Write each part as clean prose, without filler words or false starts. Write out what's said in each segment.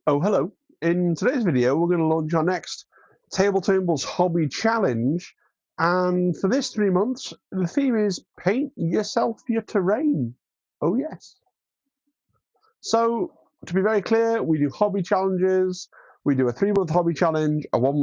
Oh, hello. In today's video, we're going to launch our next Table Tables Hobby Challenge. And for this 3 months, the theme is paint yourself your terrain. Oh, yes. So, to be very clear, we do hobby challenges. We do a 3-month hobby challenge, a one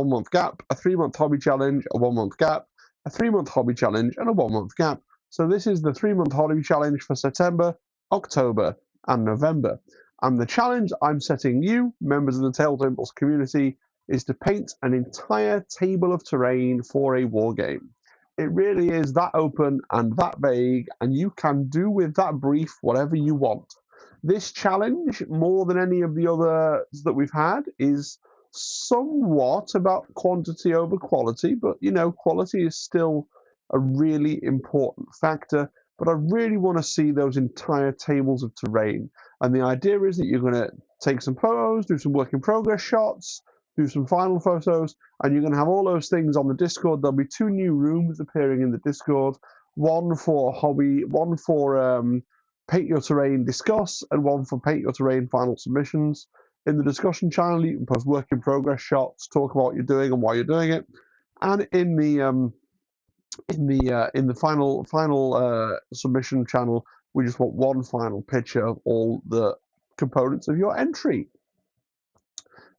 month gap, a 3-month hobby challenge, a 1-month gap, a 3-month hobby challenge, and a 1-month gap. So this is the 3-month hobby challenge for September, October, and November. And the challenge I'm setting you, members of the Table Tables community, is to paint an entire table of terrain for a war game. It really is that open and that vague, and you can do with that brief whatever you want. This challenge, more than any of the others that we've had, is somewhat about quantity over quality, but quality is still a really important factor. But I really want to see those entire tables of terrain. And the idea is that you're going to take some photos, do some work in progress shots, do some final photos, and you're going to have all those things on the Discord. There'll be 2 new rooms appearing in the Discord, one for hobby, one for Paint Your Terrain Discuss, and one for Paint Your Terrain Final Submissions. In the discussion channel, you can post work in progress shots, talk about what you're doing and why you're doing it, and in the final submission channel, we just want one final picture of all the components of your entry,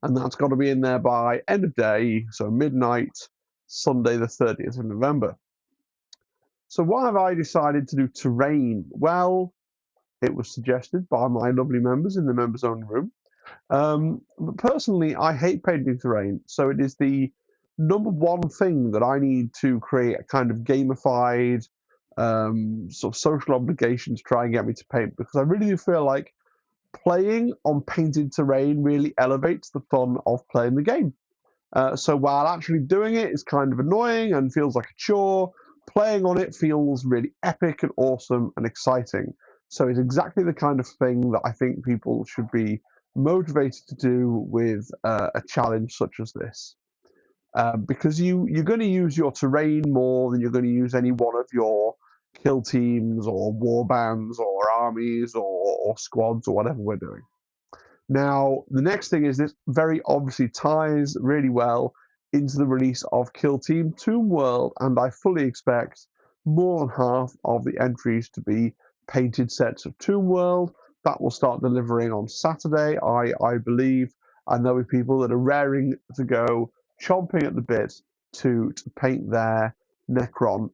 and that's got to be in there by end of day, so midnight, Sunday the 30th of November. So why have I decided to do terrain? Well, it was suggested by my lovely members in the members only room. But personally, I hate painting terrain, so it is the number one thing that I need to create a kind of gamified sort of social obligation to try and get me to paint, because I really do feel like playing on painted terrain really elevates the fun of playing the game. So while actually doing it is kind of annoying and feels like a chore, playing on it feels really epic and awesome and exciting. So it's exactly the kind of thing that I think people should be motivated to do with a challenge such as this. Because you're going to use your terrain more than you're going to use any one of your kill teams or war bands or armies or squads or whatever we're doing. Now, the next thing is this very obviously ties really well into the release of Kill Team Tomb World, and I fully expect more than half of the entries to be painted sets of Tomb World. That will start delivering on Saturday, I believe, and there'll be people that are raring to go, chomping at the bit to paint their Necron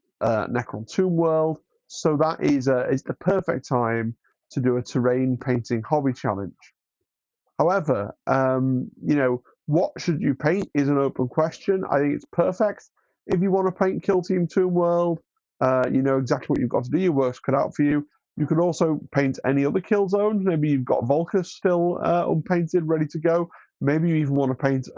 Tomb World. So that is the perfect time to do a terrain painting hobby challenge. However, what should you paint is an open question. I think it's perfect. If you want to paint Kill Team Tomb World, you know exactly what you've got to do. Your work's cut out for you. You could also paint any other kill zones. Maybe you've got Volcus still unpainted, ready to go. Maybe you even want to paint,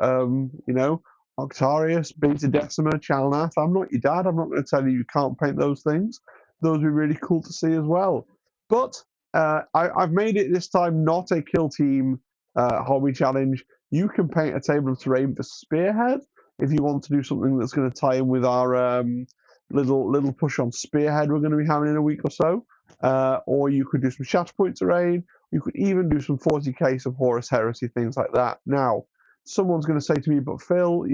Octarius, Beta Decima, Chalnath. I'm not your dad. I'm not going to tell you can't paint those things. Those would be really cool to see as well. But I've made it this time not a kill team hobby challenge. You can paint a table of terrain for Spearhead if you want to do something that's going to tie in with our little push on Spearhead we're going to be having in a week or so. Or you could do some Shatterpoint terrain. You could even do some 40k, some Horus Heresy, things like that. Now, someone's going to say to me, but Phil,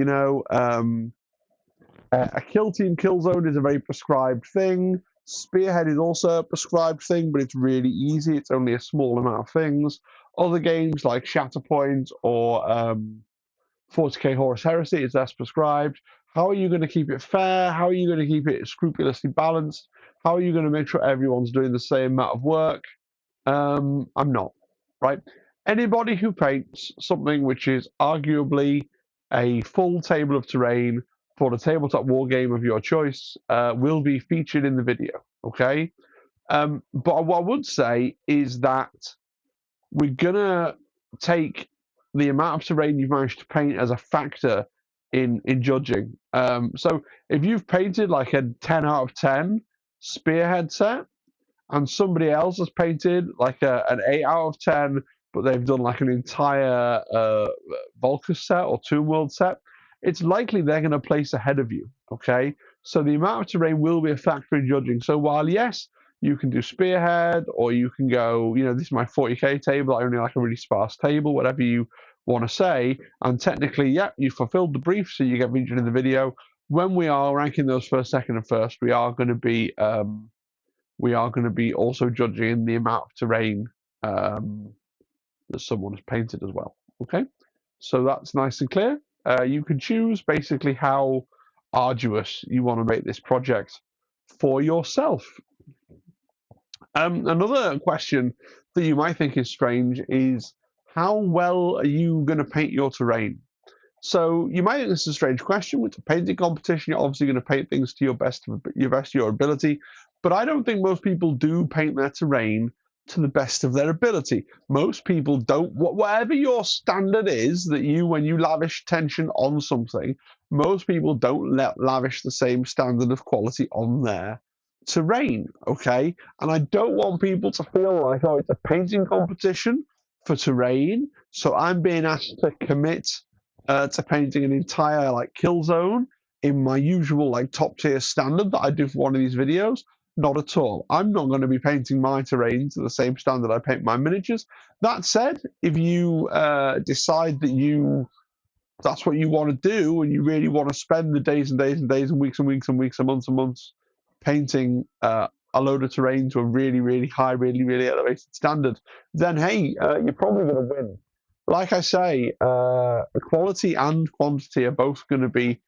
a kill team kill zone is a very prescribed thing. Spearhead is also a prescribed thing, but it's really easy. It's only a small amount of things. Other games like Shatterpoint or 40k Horus Heresy is less prescribed. How are you going to keep it fair? How are you going to keep it scrupulously balanced? How are you going to make sure everyone's doing the same amount of work? I'm not, right? Anybody who paints something which is arguably a full table of terrain for the tabletop war game of your choice will be featured in the video, okay? But what I would say is that we're going to take the amount of terrain you've managed to paint as a factor in judging. So if you've painted like a 10 out of 10 Spearhead set, and somebody else has painted like an 8 out of 10, but they've done like an entire Volcus set or Tomb World set, it's likely they're going to place ahead of you, okay? So the amount of terrain will be a factor in judging. So while, yes, You can do spearhead, or you can go, this is my 40k table. I only like a really sparse table, whatever you want to say. And technically, yeah, you fulfilled the brief, so you get featured in the video. When we are ranking those first, second, and first, we are going to be also judging the amount of terrain that someone has painted as well. Okay, so that's nice and clear. You can choose basically how arduous you want to make this project for yourself. Another question that you might think is strange is, how well are you going to paint your terrain? So you might think this is a strange question. With a painting competition, you're obviously going to paint things to your best of your ability, but I don't think most people do paint their terrain to the best of their ability. Most people don't. Whatever your standard is that when you lavish attention on something, most people don't lavish the same standard of quality on their terrain. Okay, and I don't want people to feel like, oh, it's a painting competition for terrain, so I'm being asked to commit to painting an entire kill zone in my usual top tier standard that I do for one of these videos. Not at all. I'm not going to be painting my terrain to the same standard I paint my miniatures. That said, if you decide that that's what you want to do, and you really want to spend the days and days and days and weeks and weeks and weeks and months painting a load of terrain to a really, really high, really, really elevated standard, then hey, you're probably going to win. Like I say, quality and quantity are both going to be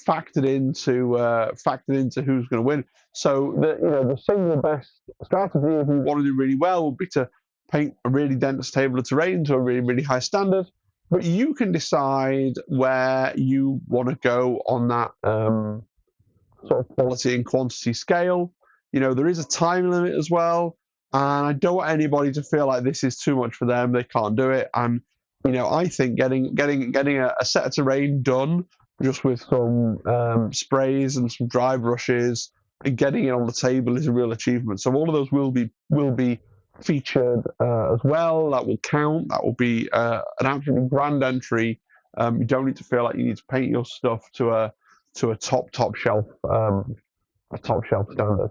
factored into who's going to win. So the single best strategy, if you want to do really well, would be to paint a really dense table of terrain to a really, really high standard. But you can decide where you want to go on that sort of quality and quantity scale. There is a time limit as well, and I don't want anybody to feel like this is too much for them, they can't do it. And I think getting a set of terrain done just with some sprays and some dry brushes and getting it on the table is a real achievement. So all of those will be featured as well. That will count. That will be an absolutely grand entry. You don't need to feel like you need to paint your stuff to a top shelf standard.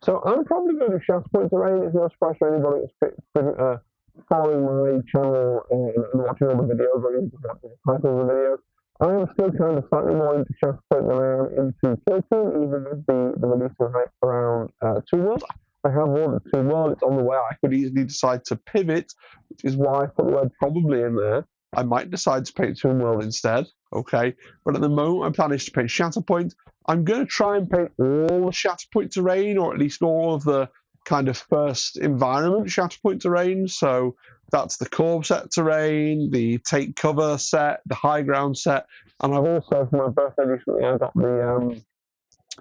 So I'm probably going to shaft point terrain. It's no surprise to anybody that's following my channel and watching all the videos or even watching the titles of the videos. I am still kind of slightly more into shaft point around into Kilton, even with the release of hype around Toon World. I have ordered Toon World. It's on the way. I could easily decide to pivot, which is why I put the word probably in there. I might decide to paint Toon World instead, okay? But at the moment, I'm planning to paint Shatterpoint. I'm going to try and paint all the Shatterpoint terrain, or at least all of the kind of first environment Shatterpoint terrain. So that's the Corb set terrain, the Take Cover set, the High Ground set, and I've also, for my birthday recently, I got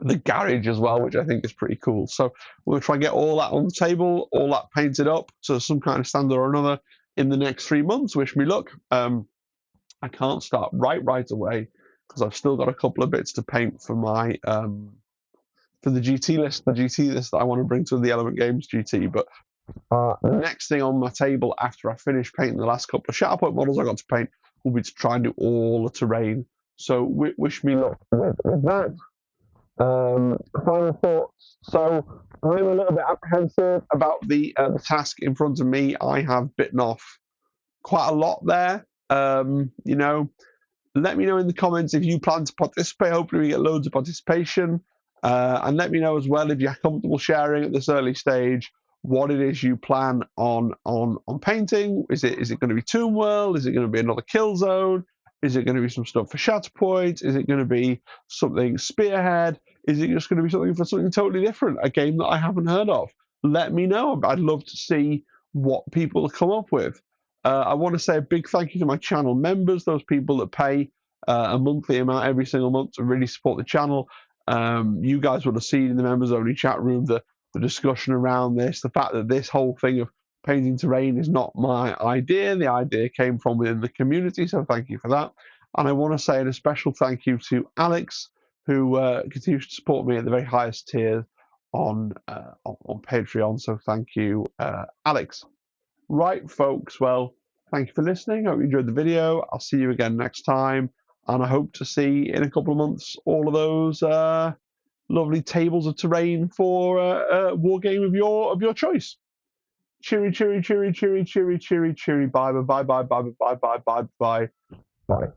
the garage as well, which I think is pretty cool. So we'll try and get all that on the table, all that painted up to some kind of standard or another in the next 3 months. Wish me luck. I can't start right away because I've still got a couple of bits to paint for my for the GT list that I want to bring to the Element Games GT. But the next thing on my table after I finish painting the last couple of Shatterpoint models I got to paint will be to try and do all the terrain. So wish me luck with that. Final thoughts. So I'm a little bit apprehensive about the task in front of me. I have bitten off quite a lot there. Let me know in the comments if you plan to participate. Hopefully we get loads of participation. And let me know as well if you're comfortable sharing at this early stage what it is you plan on painting. Is it going to be Toon World? Is it going to be another kill zone? Is it going to be some stuff for Shatterpoint? Is it going to be something Spearhead? Is it just going to be something totally different, a game that I haven't heard of? Let me know. I'd love to see what people come up with. I want to say a big thank you to my channel members, those people that pay a monthly amount every single month to really support the channel. You guys would have seen in the members only chat room the discussion around this, the fact that this whole thing of painting terrain is not my idea. The idea came from within the community, so thank you for that. And I want to say a special thank you to Alex, who continues to support me at the very highest tier on Patreon. So thank you, Alex. Right, folks. Well, thank you for listening. I hope you enjoyed the video. I'll see you again next time, and I hope to see in a couple of months all of those lovely tables of terrain for a war game of your choice. Cheery, cheery, cheery, cheery, cheery, cheery, cheery. Bye, bye, bye, bye, bye, bye, bye, bye, bye, bye.